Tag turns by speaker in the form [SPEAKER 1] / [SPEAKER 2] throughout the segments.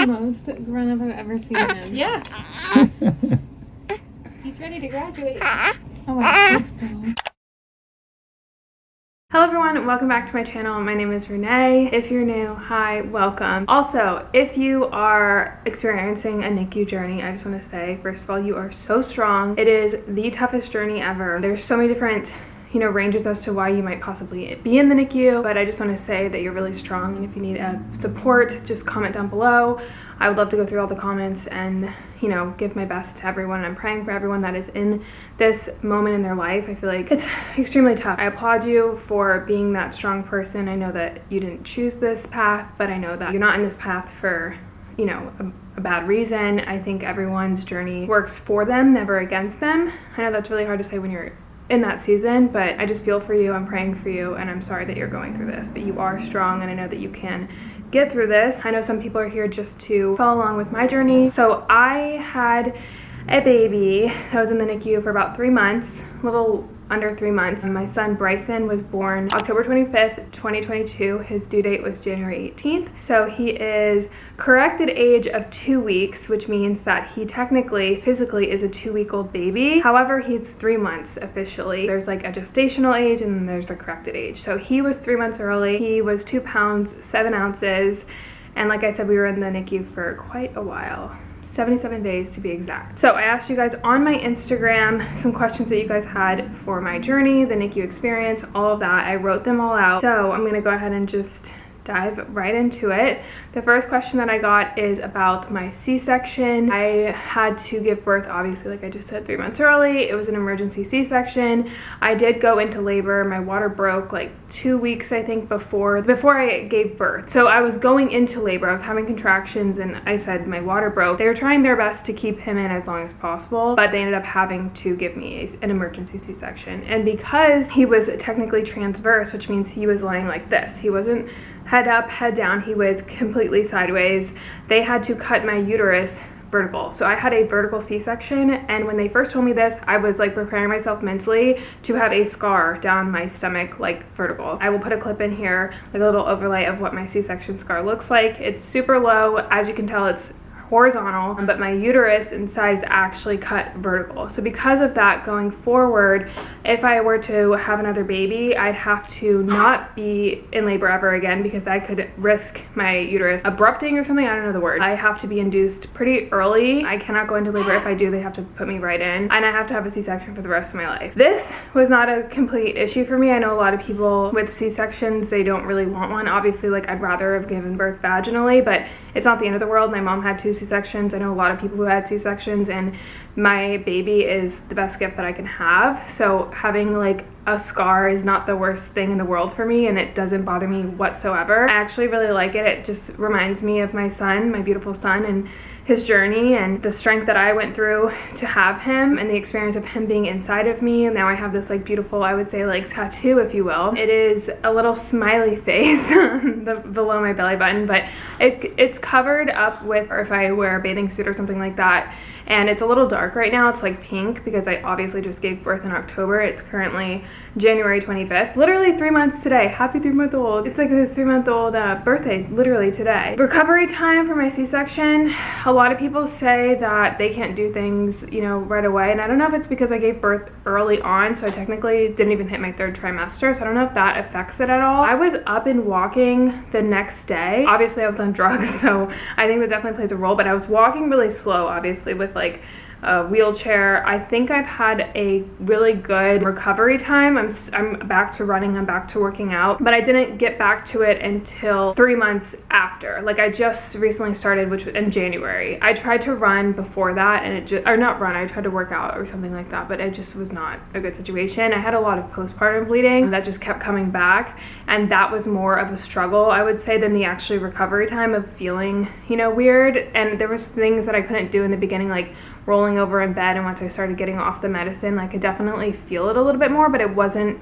[SPEAKER 1] the most grown up I've ever seen him.
[SPEAKER 2] Yeah. He's ready to graduate.
[SPEAKER 1] Oh, I hope so. Hello everyone, welcome back to my channel. My name is Renee. If you're new, hi, welcome. Also, if you are experiencing a NICU journey, I just want to say, first of all, you are so strong. It is the toughest journey ever. There's so many different ranges as to why you might possibly be in the NICU, but I just want to say that you're really strong, and if you need support, just comment down below. I would love to go through all the comments and give my best to everyone. I'm praying for everyone that is in this moment in their life. I feel like it's extremely tough. I applaud you for being that strong person. I know that you didn't choose this path, but I know that you're not in this path for a bad reason. I think everyone's journey works for them, never against them. I know that's really hard to say when you're in that season, but I just feel for you. I'm praying for you, and I'm sorry that you're going through this, but you are strong, and I know that you can get through this. I know some people are here just to follow along with my journey. So I had a baby that was in the NICU for about 3 months, a little under 3 months. My son Bryson was born October 25th, 2022. His due date was January 18th. So he is corrected age of 2 weeks, which means that he technically, physically is a 2-week-old baby. However, he's 3 months officially. There's like a gestational age and then there's a corrected age. So he was 3 months early. He was 2 pounds, 7 ounces. And like I said, we were in the NICU for quite a while. 77 days to be exact. So I asked you guys on my Instagram some questions that you guys had for my journey, the NICU experience, all of that. I wrote them all out. So I'm gonna go ahead and just dive right into it. The first question that I got is about my C-section. I had to give birth, obviously, like I just said, 3 months early. It was an emergency C-section. I did go into labor. My water broke like 2 weeks, I think, before I gave birth. So I was going into labor. I was having contractions, and I said my water broke. They were trying their best to keep him in as long as possible, but they ended up having to give me an emergency C-section. And because he was technically transverse, which means he was laying like this, he wasn't head up, head down, he was completely sideways. They had to cut my uterus vertical. So I had a vertical C-section, and when they first told me this, I was like preparing myself mentally to have a scar down my stomach, like vertical. I will put a clip in here, like a little overlay of what my C-section scar looks like. It's super low. As you can tell, it's horizontal, but my uterus inside is actually cut vertical. So because of that, going forward, if I were to have another baby, I'd have to not be in labor ever again, because I could risk my uterus abrupting or something. I don't know the word. I have to be induced pretty early. I cannot go into labor. If I do, they have to put me right in, and I have to have a C-section for the rest of my life. This was not a complete issue for me. I know a lot of people with C-sections, they don't really want one. Obviously, like, I'd rather have given birth vaginally, but it's not the end of the world. My mom had 2 C-sections. I know a lot of people who had C-sections, and my baby is the best gift that I can have. So having like a scar is not the worst thing in the world for me, and it doesn't bother me whatsoever. I actually really like it. It just reminds me of my son, my beautiful son, and his journey and the strength that I went through to have him, and the experience of him being inside of me. And now I have this like beautiful, I would say, like tattoo, if you will. It is a little smiley face below my belly button, but it's covered up with, or if I wear a bathing suit or something like that. And it's a little dark right now. It's like pink because I obviously just gave birth in October. It's currently January 25th. Literally 3 months today. Happy 3-month-old. It's like this 3-month-old birthday, literally today. Recovery time for my C-section. A lot of people say that they can't do things, right away. And I don't know if it's because I gave birth early on, so I technically didn't even hit my 3rd trimester. So I don't know if that affects it at all. I was up and walking the next day. Obviously I was on drugs, so I think that definitely plays a role, but I was walking really slow, obviously, with like a wheelchair. I think I've had a really good recovery time. I'm back to running, I'm back to working out, but I didn't get back to it until 3 months after. Like, I just recently started, which was in January. I tried to run before that, and it just, or not run, I tried to work out or something like that, but it just was not a good situation. I had a lot of postpartum bleeding that just kept coming back, and that was more of a struggle, I would say, than the actually recovery time of feeling, weird. And there was things that I couldn't do in the beginning, like rolling over in bed, and once I started getting off the medicine, I could definitely feel it a little bit more, but it wasn't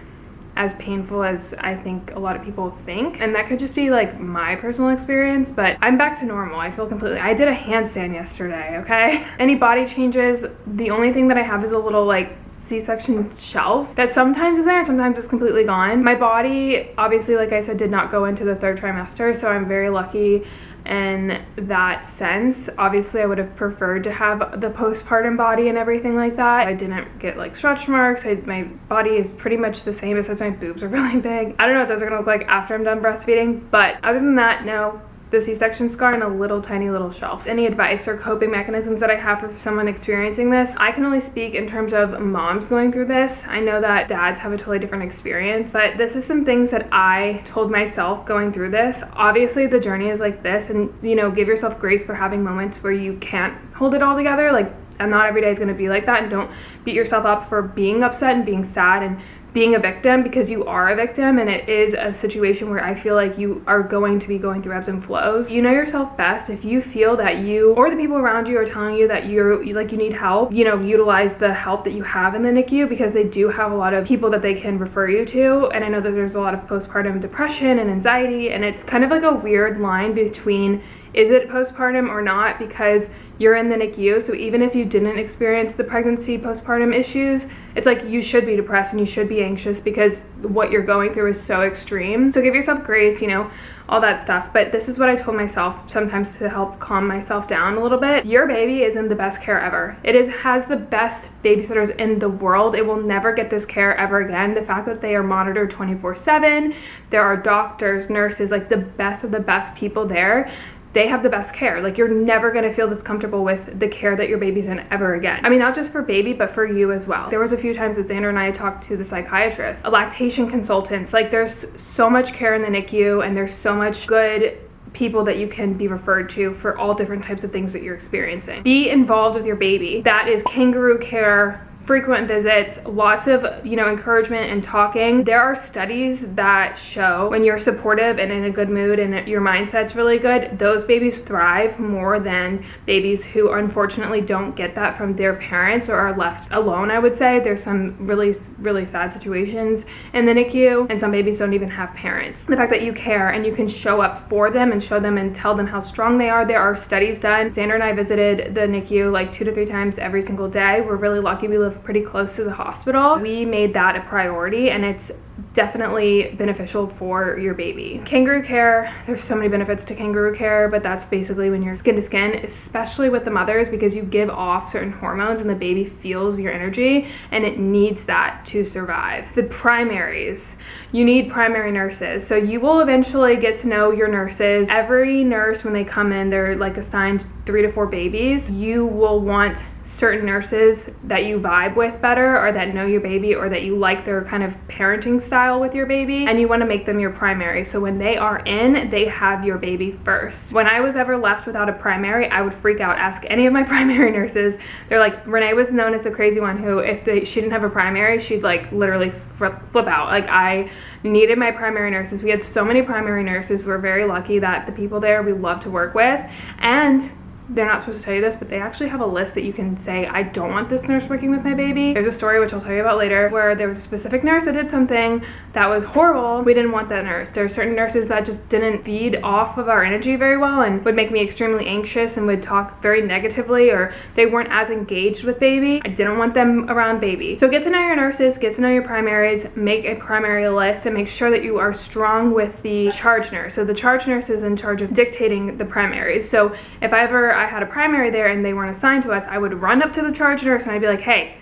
[SPEAKER 1] as painful as I think a lot of people think. And that could just be like my personal experience, but I'm back to normal. I feel completely, I did a handstand yesterday, okay? Any body changes, the only thing that I have is a little like C-section shelf that sometimes is there and sometimes it's completely gone. My body, obviously, like I said, did not go into the 3rd trimester, so I'm very lucky in that sense. Obviously, I would have preferred to have the postpartum body and everything like that. I didn't get like stretch marks. My body is pretty much the same, besides my boobs are really big. I don't know what those are gonna look like after I'm done breastfeeding, but other than that, no. The C-section scar and a little tiny little shelf. Any advice or coping mechanisms that I have for someone experiencing this? I can only speak in terms of moms going through this. I know that dads have a totally different experience, but this is some things that I told myself going through this. Obviously, the journey is like this, and you know, give yourself grace for having moments where you can't hold it all together. Like, and not every day is gonna be like that, and don't beat yourself up for being upset and being sad and being a victim, because you are a victim, and it is a situation where I feel like you are going to be going through ebbs and flows. You know yourself best. If you feel that you or the people around you are telling you that you need help, you know, utilize the help that you have in the NICU, because they do have a lot of people that they can refer you to. And I know that there's a lot of postpartum depression and anxiety, and it's kind of like a weird line between, is it postpartum or not, because you're in the NICU. So even if you didn't experience the pregnancy postpartum issues, it's like you should be depressed and you should be anxious because what you're going through is so extreme. So give yourself grace, you know, all that stuff. But this is what I told myself sometimes to help calm myself down a little bit. Your baby is in the best care ever. It has the best babysitters in the world. It will never get this care ever again. The fact that they are monitored 24/7, there are doctors, nurses, like the best of the best people there. They have the best care. Like, you're never gonna feel this comfortable with the care that your baby's in ever again. I mean, not just for baby, but for you as well. There was a few times that Xander and I talked to the psychiatrist, lactation consultants. Like, there's so much care in the NICU, and there's so much good people that you can be referred to for all different types of things that you're experiencing. Be involved with your baby. That is kangaroo care, frequent visits, lots of, you know, encouragement and talking. There are studies that show when you're supportive and in a good mood and your mindset's really good, those babies thrive more than babies who unfortunately don't get that from their parents or are left alone. I would say there's some really, really sad situations in the NICU, and some babies don't even have parents. The fact that you care and you can show up for them and show them and tell them how strong they are. There are studies done. Xander and I visited the NICU like 2 to 3 times every single day. We're really lucky. We live pretty close to the hospital. We made that a priority, and it's definitely beneficial for your baby. Kangaroo care, there's so many benefits to kangaroo care, but that's basically when you're skin to skin, especially with the mothers, because you give off certain hormones and the baby feels your energy, and it needs that to survive. The primaries, you need primary nurses. So you will eventually get to know your nurses. Every nurse, when they come in, they're like assigned 3 to 4 babies. You will want certain nurses that you vibe with better, or that know your baby, or that you like their kind of parenting style with your baby, and you want to make them your primary. So when they are in, they have your baby first. When I was ever left without a primary, I would freak out. Ask any of my primary nurses. They're like, Renee was known as the crazy one who, if she didn't have a primary, she'd like literally flip out. Like, I needed my primary nurses. We had so many primary nurses. We're very lucky that the people there we love to work with, and they're not supposed to tell you this, but they actually have a list that you can say, I don't want this nurse working with my baby. There's a story, which I'll tell you about later, where there was a specific nurse that did something that was horrible. We didn't want that nurse. There are certain nurses that just didn't feed off of our energy very well and would make me extremely anxious and would talk very negatively, or they weren't as engaged with baby. I didn't want them around baby. So get to know your nurses, get to know your primaries, make a primary list, and make sure that you are strong with the charge nurse. So the charge nurse is in charge of dictating the primaries. So if I had a primary there and they weren't assigned to us, I would run up to the charge nurse and I'd be like, hey,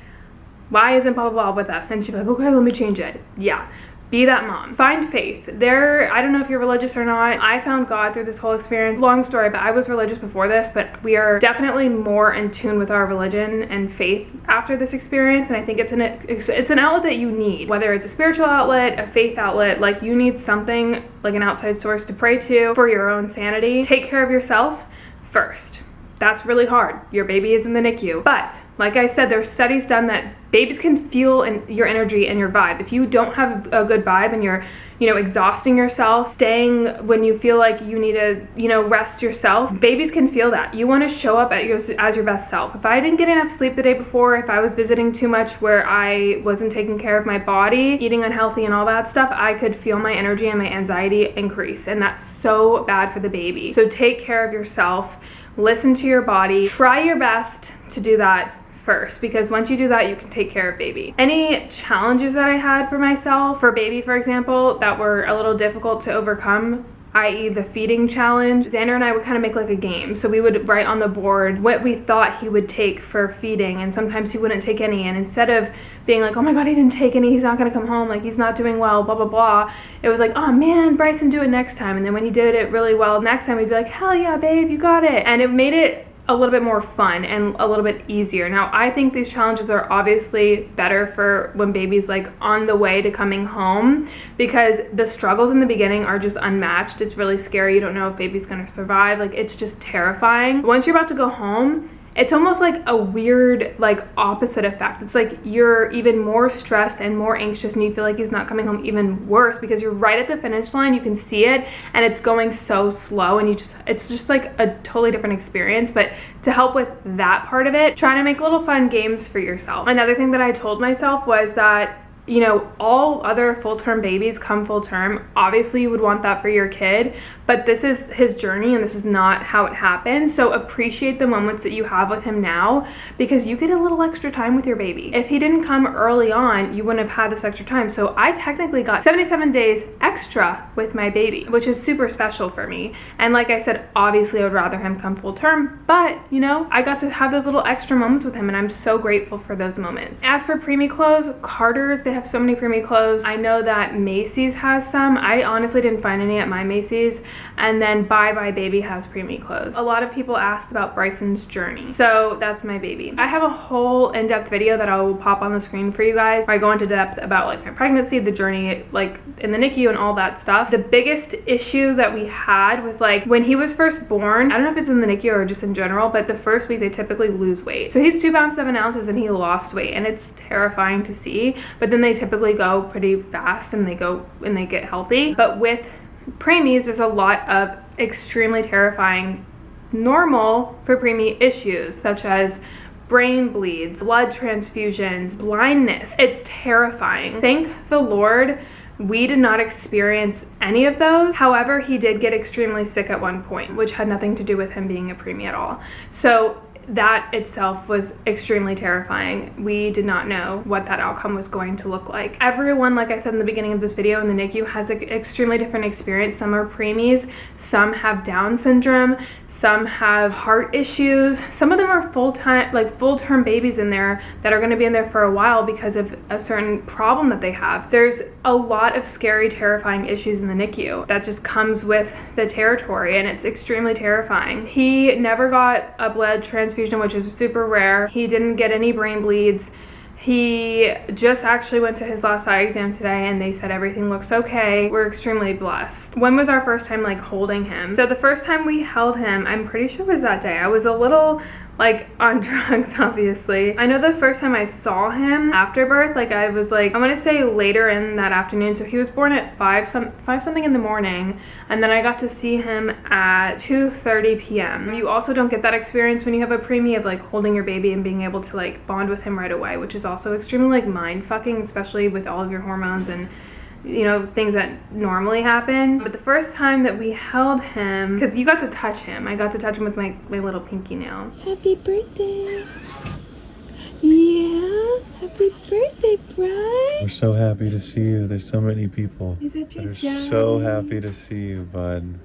[SPEAKER 1] why isn't blah blah blah with us? And she'd be like, okay, let me change it. Yeah, be that mom. Find faith. I don't know if you're religious or not. I found God through this whole experience. Long story, but I was religious before this, but we are definitely more in tune with our religion and faith after this experience, and I think it's an outlet that you need. Whether it's a spiritual outlet, a faith outlet, like, you need something like an outside source to pray to for your own sanity. Take care of yourself first. That's really hard. Your baby is in the NICU. But like I said, there's studies done that babies can feel your energy and your vibe. If you don't have a good vibe and you're, exhausting yourself, staying when you feel like you need to, rest yourself, babies can feel that. You want to show up as your best self. If I didn't get enough sleep the day before, if I was visiting too much where I wasn't taking care of my body, eating unhealthy and all that stuff, I could feel my energy and my anxiety increase. And that's so bad for the baby. So take care of yourself. Listen to your body. Try your best to do that first, because once you do that, you can take care of baby. Any challenges that I had for myself, for baby, for example, that were a little difficult to overcome i.e. the feeding challenge, Xander and I would kind of make like a game. So we would write on the board what we thought he would take for feeding, and sometimes he wouldn't take any, and instead of being like, oh my god, he didn't take any, he's not gonna come home, like he's not doing well, blah blah blah, it was like, oh man, Bryson, do it next time. And then when he did it really well next time, we'd be like, hell yeah babe, you got it. And it made it a little bit more fun and a little bit easier. Now I think these challenges are obviously better for when baby's like on the way to coming home, because the struggles in the beginning are just unmatched. It's really scary. You don't know if baby's gonna survive. Like it's just terrifying. Once you're about to go home, it's almost like a weird like opposite effect. It's like you're even more stressed and more anxious, and you feel like he's not coming home even worse, because you're right at the finish line, you can see it, and it's going so slow, and it's just like a totally different experience. But to help with that part of it, try to make little fun games for yourself. Another thing that I told myself was that, you know, all other full-term babies come full-term. Obviously you would want that for your kid, but this is his journey and this is not how it happens. So appreciate the moments that you have with him now, because you get a little extra time with your baby. If he didn't come early on, you wouldn't have had this extra time. So I technically got 77 days extra with my baby, which is super special for me. And like I said, obviously I would rather him come full-term, but you know, I got to have those little extra moments with him, and I'm so grateful for those moments. As for preemie clothes, Carter's, they have so many preemie clothes. I know that Macy's has some. I honestly didn't find any at my Macy's. And then Bye Bye Baby has preemie clothes. A lot of people asked about Bryson's journey. So that's my baby. I have a whole in-depth video that I will pop on the screen for you guys, where I go into depth about like my pregnancy, the journey like in the NICU and all that stuff. The biggest issue that we had was like when he was first born, I don't know if it's in the NICU or just in general, but the first week they typically lose weight. So he's 2 pounds 7 ounces and he lost weight, and it's terrifying to see, but then they typically go pretty fast and they get healthy. But with preemies, there's a lot of extremely terrifying normal for preemie issues, such as brain bleeds, blood transfusions, blindness. It's terrifying. Thank the Lord we did not experience any of those. However, he did get extremely sick at one point, which had nothing to do with him being a preemie at all. So that itself was extremely terrifying. We did not know what that outcome was going to look like. Everyone, like I said in the beginning of this video, in the NICU has an extremely different experience. Some are preemies, some have Down syndrome, some have heart issues. Some of them are full-term babies in there that are going to be in there for a while because of a certain problem that they have. There's a lot of scary, terrifying issues in the NICU that just comes with the territory, and it's extremely terrifying. He never got a blood transfusion, which is super rare. He didn't get any brain bleeds. He just actually went to his last eye exam today, and they said everything looks okay. We're extremely blessed. When was our first time like holding him? So the first time we held him, I'm pretty sure it was that day. I was a little like on drugs, obviously. I know the first time I saw him after birth, like I was like, I want to say later in that afternoon. So he was born at 5 something in the morning, and then I got to see him at 2:30 p.m. You also don't get that experience when you have a preemie of like holding your baby and being able to like bond with him right away, which is also extremely like mind fucking, especially with all of your hormones and, you know, things that normally happen. But the first time that we held him, because you got to touch him, I got to touch him with my little pinky nail. Happy birthday. Yeah, happy birthday, Bryce.
[SPEAKER 2] We're so happy to see you. There's so many people
[SPEAKER 1] that
[SPEAKER 2] are so happy to see you, bud.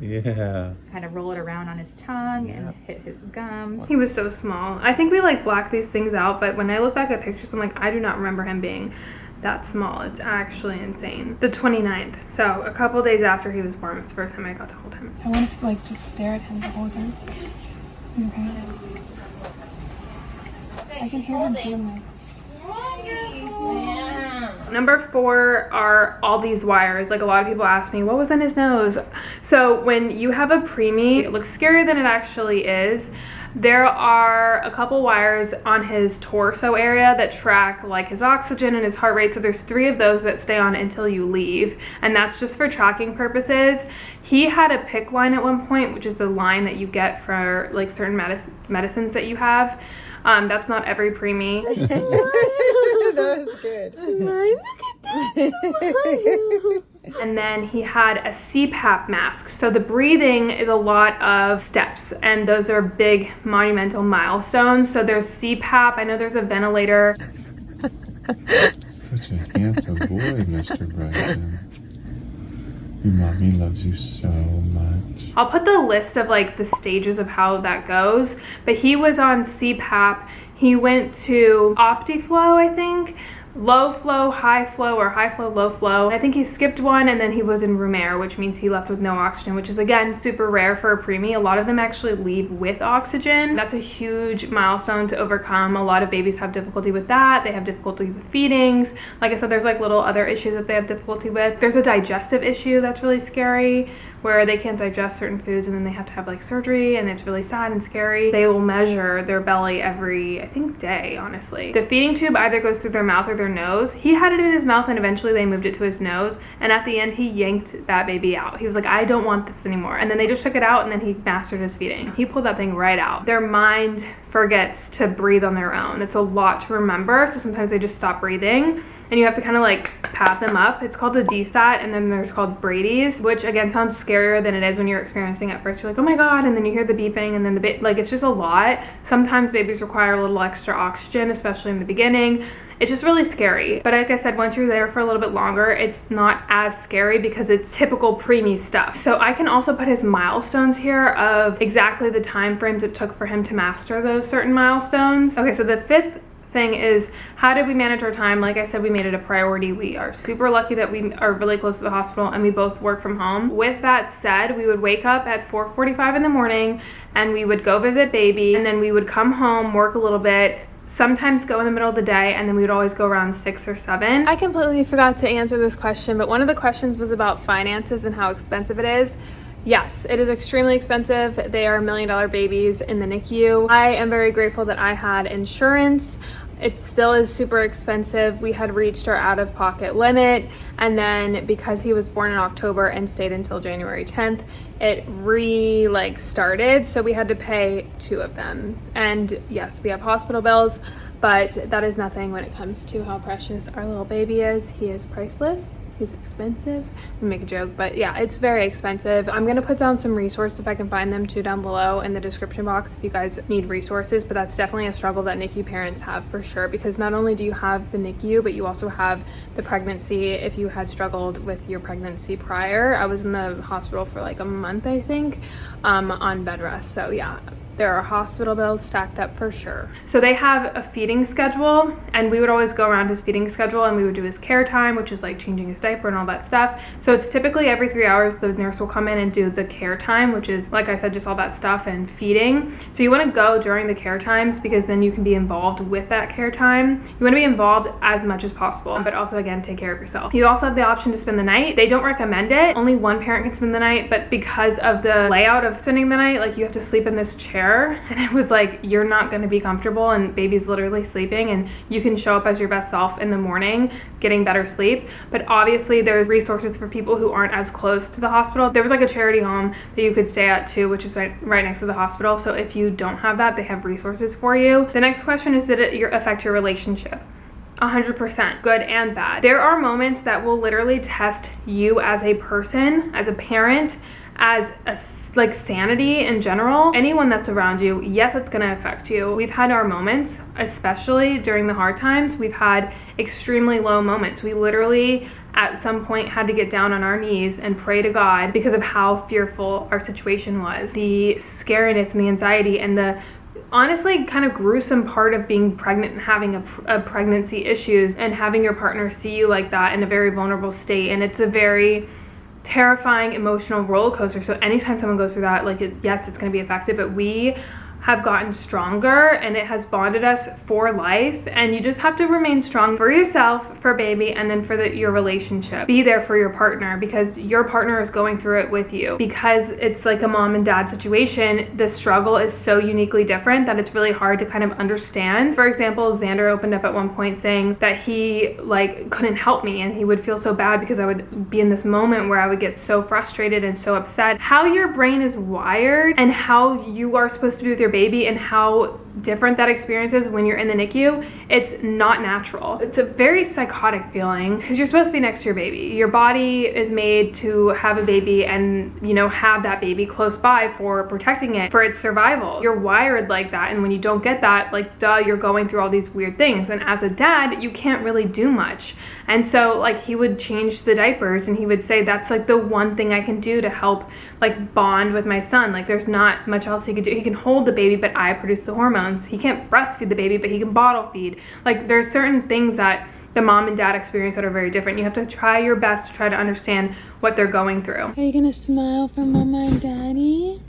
[SPEAKER 2] Yeah.
[SPEAKER 3] Kind of roll it around on his tongue and hit his gums.
[SPEAKER 1] He was so small. I think we like blacked these things out, but when I look back at pictures, I'm like, I do not remember him being that small. It's actually insane. The 29th, so a couple days after he was born, was the first time I got to hold him. I want to like just stare at him the whole time. Okay. I can hear him feeling. Number 4 are all these wires. Like a lot of people ask me, what was in his nose? So when you have a preemie, it looks scarier than it actually is. There are a couple wires on his torso area that track like his oxygen and his heart rate. So there's 3 of those that stay on until you leave, and that's just for tracking purposes. He had a PICC line at one point, which is the line that you get for like certain medicines that you have. That's not every preemie.
[SPEAKER 4] That was good.
[SPEAKER 1] Look at that. And then he had a CPAP mask. So the breathing is a lot of steps, and those are big monumental milestones. So there's CPAP. I know there's a ventilator.
[SPEAKER 2] Such a handsome boy, Mr. Bryson. Your mommy loves you so much.
[SPEAKER 1] I'll put the list of like the stages of how that goes, but he was on CPAP. He went to OptiFlow, I think, low flow, high flow, or high flow, low flow. I think he skipped one, and then he was in room air, which means he left with no oxygen, which is again super rare for a preemie. A lot of them actually leave with oxygen. That's a huge milestone to overcome. A lot of babies have difficulty with that. They have difficulty with feedings. Like I said, there's like little other issues that they have difficulty with. There's a digestive issue that's really scary, where they can't digest certain foods and then they have to have like surgery, and it's really sad and scary. They will measure their belly every, I think, day, honestly. The feeding tube either goes through their mouth or their nose. He had it in his mouth and eventually they moved it to his nose, and at the end he yanked that baby out. He was like, I don't want this anymore. And then they just took it out, and then he mastered his feeding. He pulled that thing right out. Their mind forgets to breathe on their own. It's a lot to remember, so sometimes they just stop breathing and you have to kind of like pat them up. It's called a DSAT, and then there's called Brady's, which again sounds scarier than it is when you're experiencing it at first. You're like, oh my god, and then you hear the beeping, and then the like it's just a lot. Sometimes babies require a little extra oxygen, especially in the beginning. It's just really scary. But like I said, once you're there for a little bit longer, it's not as scary because it's typical preemie stuff. So I can also put his milestones here of exactly the time frames it took for him to master those certain milestones. Okay, so the 5th thing is, how did we manage our time? Like I said, we made it a priority. We are super lucky that we are really close to the hospital and we both work from home. With that said, we would wake up at 4:45 in the morning and we would go visit baby, and then we would come home, work a little bit, sometimes go in the middle of the day, and then we would always go around 6 or 7. I completely forgot to answer this question, but one of the questions was about finances and how expensive it is. Yes, it is extremely expensive. They are $1 million babies in the NICU. I am very grateful that I had insurance. It still is super expensive. We had reached our out-of-pocket limit, and then because he was born in October and stayed until January 10th, it started, so we had to pay 2 of them. And yes, we have hospital bills, but that is nothing when it comes to how precious our little baby is. He is priceless. He's expensive. We make a joke, but yeah, it's very expensive. I'm gonna put down some resources if I can find them too down below in the description box if you guys need resources, but that's definitely a struggle that NICU parents have for sure, because not only do you have the NICU, but you also have the pregnancy if you had struggled with your pregnancy prior. I was in the hospital for like a month, I think, on bed rest. So yeah, there are hospital bills stacked up for sure. So they have a feeding schedule, and we would always go around his feeding schedule, and we would do his care time, which is like changing his diaper and all that stuff. So it's typically every 3 hours the nurse will come in and do the care time, which is, like I said, just all that stuff and feeding. So you want to go during the care times because then you can be involved with that care time. You want to be involved as much as possible, but also again, take care of yourself. You also have the option to spend the night. They don't recommend it. Only one parent can spend the night, but because of the layout of spending the night, like you have to sleep in this chair, and it was like, you're not going to be comfortable, and baby's literally sleeping, and you can show up as your best self in the morning getting better sleep. But obviously there's resources for people who aren't as close to the hospital. There was like a charity home that you could stay at too, which is right next to the hospital. So if you don't have that, they have resources for you. The next question is, did it affect your relationship? 100%, good and bad. There are moments that will literally test you as a person, as a parent, as a like sanity in general. Anyone that's around you, yes, it's gonna affect you. We've had our moments, especially during the hard times. We've had extremely low moments. We literally at some point had to get down on our knees and pray to God because of how fearful our situation was. The scariness and the anxiety and the honestly kind of gruesome part of being pregnant and having a pregnancy issues and having your partner see you like that in a very vulnerable state. And it's a very terrifying emotional roller coaster. So anytime someone goes through that, like yes, it's going to be affected, but we have gotten stronger and it has bonded us for life. And you just have to remain strong for yourself, for baby, and then for your relationship. Be there for your partner because your partner is going through it with you. Because it's like a mom and dad situation, the struggle is so uniquely different that it's really hard to kind of understand. For example, Xander opened up at one point saying that he like couldn't help me and he would feel so bad because I would be in this moment where I would get so frustrated and so upset. How your brain is wired and how you are supposed to be with your baby baby and how different that experience is when you're in the NICU, it's not natural. It's a very psychotic feeling because you're supposed to be next to your baby. Your body is made to have a baby and, you know, have that baby close by for protecting it, for its survival. You're wired like that, and when you don't get that, like, duh, you're going through all these weird things. And as a dad, you can't really do much. And so, like, he would change the diapers and he would say, that's like the one thing I can do to help, like, bond with my son. Like, there's not much else he could do. He can hold the baby, but I produce the hormones. He can't breastfeed the baby, but he can bottle feed. Like, there's certain things that the mom and dad experience that are very different. You have to try your best to try to understand what they're going through.
[SPEAKER 5] Are you gonna smile for mama and daddy?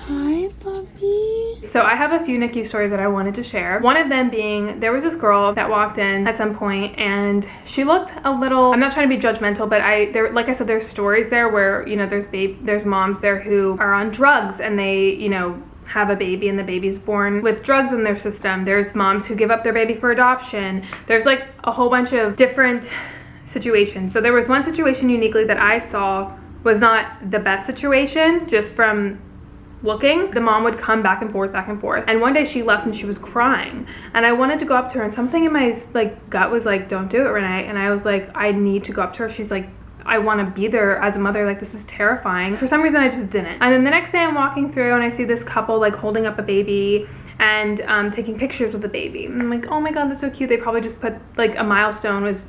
[SPEAKER 5] Hi, puppy.
[SPEAKER 1] So I have a few NICU stories that I wanted to share. One of them being, there was this girl that walked in at some point and she looked a little, I'm not trying to be judgmental, but like I said, there's stories there where, you know, there's moms there who are on drugs and they, you know, have a baby and the baby's born with drugs in their system. There's moms who give up their baby for adoption. There's like a whole bunch of different situations. So there was one situation uniquely that I saw was not the best situation, just from looking. The mom would come back and forth. And one day she left and she was crying. And I wanted to go up to her and something in my like gut was like, don't do it, Renee. And I was like, I need to go up to her. She's like, I want to be there as a mother. Like, this is terrifying. For some reason, I just didn't. And then the next day I'm walking through and I see this couple like holding up a baby and taking pictures with the baby. And I'm like, oh my God, that's so cute. They probably just put, like, a milestone was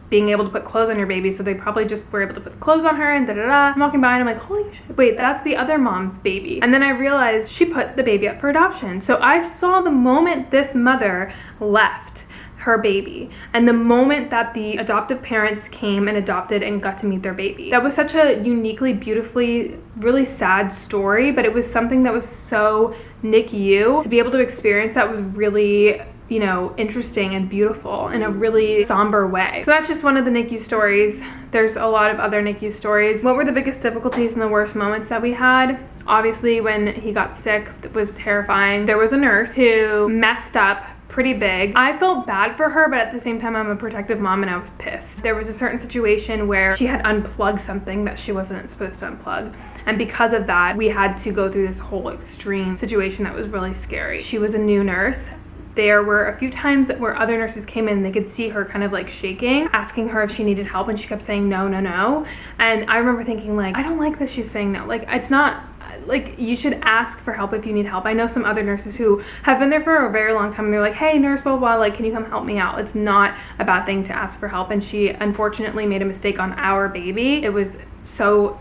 [SPEAKER 1] being able to put clothes on your baby, so they probably just were able to put clothes on her and da-da-da. I'm walking by and I'm like, holy shit, wait, that's the other mom's baby. And then I realized she put the baby up for adoption. So I saw the moment this mother left her baby and the moment that the adoptive parents came and adopted and got to meet their baby. That was such a uniquely, beautifully, really sad story, but it was something that was so NICU. To be able to experience that was really, you know, interesting and beautiful in a really somber way. So that's just one of the NICU stories. There's a lot of other NICU stories. What were the biggest difficulties and the worst moments that we had? Obviously, when he got sick, it was terrifying. There was a nurse who messed up pretty big. I felt bad for her, but at the same time, I'm a protective mom and I was pissed. There was a certain situation where she had unplugged something that she wasn't supposed to unplug. And because of that, we had to go through this whole extreme situation that was really scary. She was a new nurse. There were a few times where other nurses came in and they could see her kind of like shaking, asking her if she needed help, and she kept saying no, no, no. And I remember thinking, like, I don't like that she's saying no. Like, it's not, like, you should ask for help if you need help. I know some other nurses who have been there for a very long time and they're like, hey, nurse, blah, blah, blah, like, can you come help me out? It's not a bad thing to ask for help. And she unfortunately made a mistake on our baby. It was so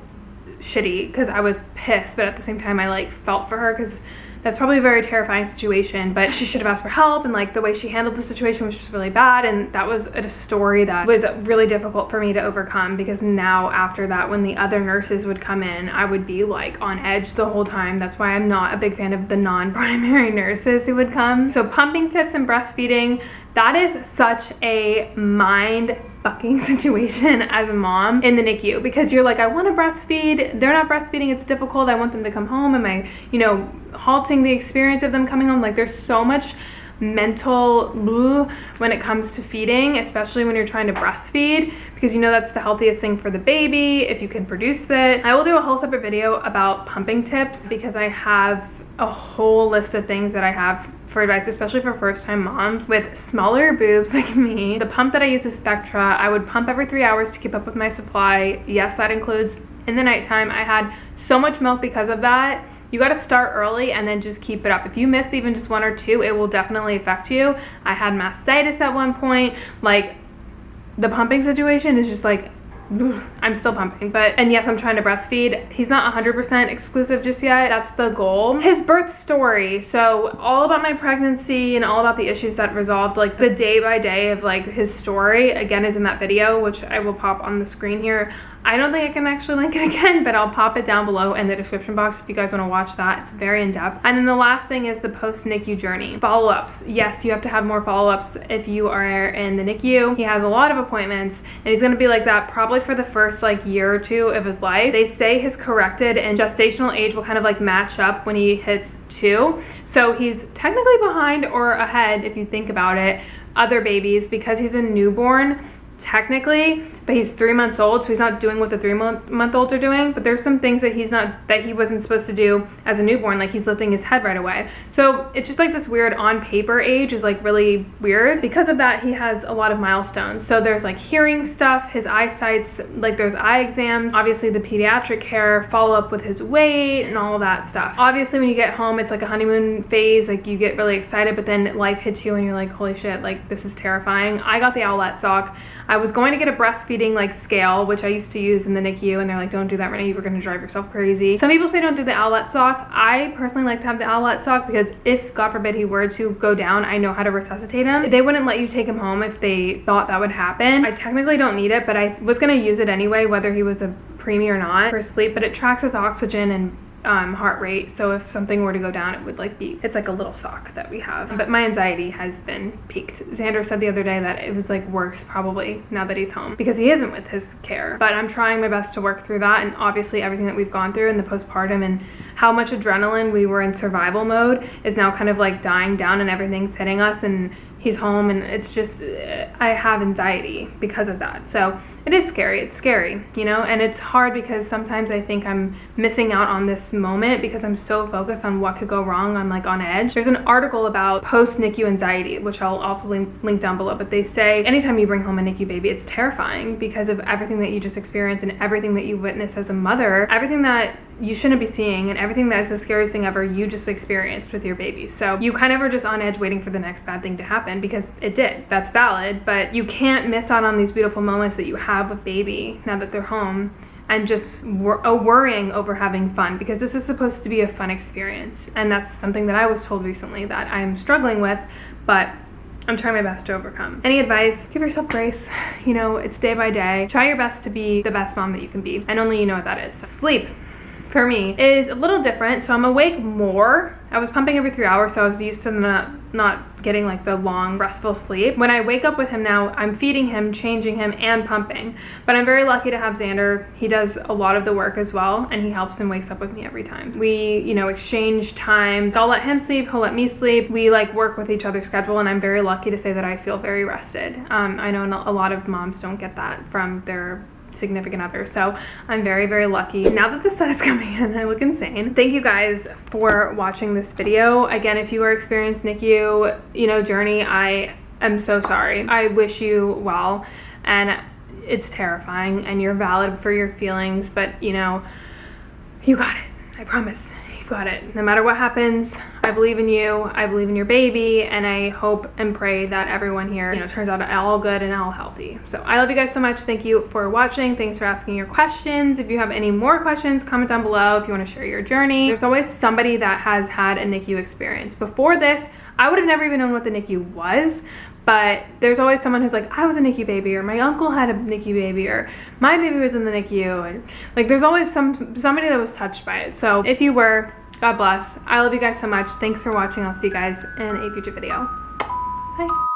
[SPEAKER 1] shitty because I was pissed, but at the same time I like felt for her because that's probably a very terrifying situation, but she should have asked for help, and like the way she handled the situation was just really bad. And that was a story that was really difficult for me to overcome, because now after that, when the other nurses would come in, I would be like on edge the whole time. That's why I'm not a big fan of the non-primary nurses who would come. So pumping tips and breastfeeding, that is such a mind fucking situation as a mom in the NICU, because you're like, I want to breastfeed, they're not breastfeeding, it's difficult, I want them to come home, am I, you know, halting the experience of them coming home? Like, there's so much mental when it comes to feeding, especially when you're trying to breastfeed, because you know that's the healthiest thing for the baby if you can produce it. I will do a whole separate video about pumping tips, because I have a whole list of things that I have for advice, especially for first-time moms with smaller boobs like me. The pump that I use is Spectra. I would pump every 3 hours to keep up with my supply. Yes, that includes in the nighttime. I had so much milk because of that. You got to start early and then just keep it up. If you miss even just 1 or 2, it will definitely affect you. I had mastitis at one point. Like, the pumping situation is just like, I'm still pumping, and yes, I'm trying to breastfeed. He's not 100% exclusive just yet. That's the goal. His birth story. So all about my pregnancy and all about the issues that resolved, like the day by day of like his story, again, is in that video, which I will pop on the screen here. I don't think I can actually link it again, but I'll pop it down below in the description box if you guys want to watch that. It's very in-depth. And then the last thing is the post-NICU journey. Follow-ups. Yes, you have to have more follow-ups if you are in the NICU. He has a lot of appointments, and he's going to be like that probably for the first like year or 2 of his life. They say his corrected and gestational age will kind of like match up when he hits 2. So he's technically behind or ahead, if you think about it, other babies, because he's a newborn technically, but he's 3 months old, so he's not doing what the 3-month-olds are doing, but there's some things that he wasn't supposed to do as a newborn, like he's lifting his head right away. So it's just like this weird on paper age is like really weird. Because of that, he has a lot of milestones. So there's like hearing stuff, his eyesight's, like there's eye exams, obviously the pediatric care, follow up with his weight and all of that stuff. Obviously when you get home, it's like a honeymoon phase, like you get really excited, but then life hits you and you're like, holy shit, like this is terrifying. I got the owlet sock. I was going to get a breastfeeding like scale, which I used to use in the NICU, and they're like, don't do that, Renee, you're gonna drive yourself crazy. Some people say don't do the owlet sock. I personally like to have the owlet sock because if, God forbid, he were to go down, I know how to resuscitate him. They wouldn't let you take him home if they thought that would happen. I technically don't need it, but I was gonna use it anyway, whether he was a preemie or not, for sleep, but it tracks his oxygen and heart rate, so if something were to go down, it would like be, it's like a little sock that we have. But my anxiety has been peaked. Xander said the other day that it was like worse probably now that he's home because he isn't with his care, but I'm trying my best to work through that. And obviously everything that we've gone through in the postpartum and how much adrenaline we were in survival mode is now kind of like dying down, and everything's hitting us, and he's home, and it's just, I have anxiety because of that. So it is scary. It's scary, you know, and it's hard because sometimes I think I'm missing out on this moment because I'm so focused on what could go wrong. I'm like on edge. There's an article about post-NICU anxiety, which I'll also link down below, but they say anytime you bring home a NICU baby, it's terrifying because of everything that you just experienced and everything that you witnessed as a mother, everything that you shouldn't be seeing and everything that is the scariest thing ever you just experienced with your baby. So you kind of are just on edge waiting for the next bad thing to happen, because it did. That's valid, but you can't miss out on these beautiful moments that you have with baby now that they're home, and just worrying over having fun, because this is supposed to be a fun experience. And that's something that I was told recently that I'm struggling with, but I'm trying my best to overcome. Any advice? Give yourself grace. You know, it's day by day. Try your best to be the best mom that you can be, and only you know what that is. Sleep, for me, is a little different. So I'm awake more. I was pumping every 3 hours, so I was used to not getting like the long restful sleep. When I wake up with him now, I'm feeding him, changing him, and pumping. But I'm very lucky to have Xander. He does a lot of the work as well, and he helps and wakes up with me every time. We, you know, exchange times. I'll let him sleep, he'll let me sleep. We like work with each other's schedule, and I'm very lucky to say that I feel very rested. I know a lot of moms don't get that from their significant other, so I'm very, very lucky. Now that the sun is coming in, I look insane. Thank you guys for watching this video. Again, if you are experienced NICU, you know, journey, I am so sorry. I wish you well, and it's terrifying, and you're valid for your feelings, but you know, you got it. I promise. Got it. No matter what happens, I believe in you, I believe in your baby, and I hope and pray that everyone here, you know, turns out all good and all healthy. So I love you guys so much. Thank you for watching. Thanks for asking your questions. If you have any more questions, comment down below if you want to share your journey. There's always somebody that has had a NICU experience. Before this, I would have never even known what the NICU was, but there's always someone who's like, I was a NICU baby, or my uncle had a NICU baby, or my baby was in the NICU, and like there's always somebody that was touched by it. So if you were, God bless. I love you guys so much. Thanks for watching. I'll see you guys in a future video. Bye.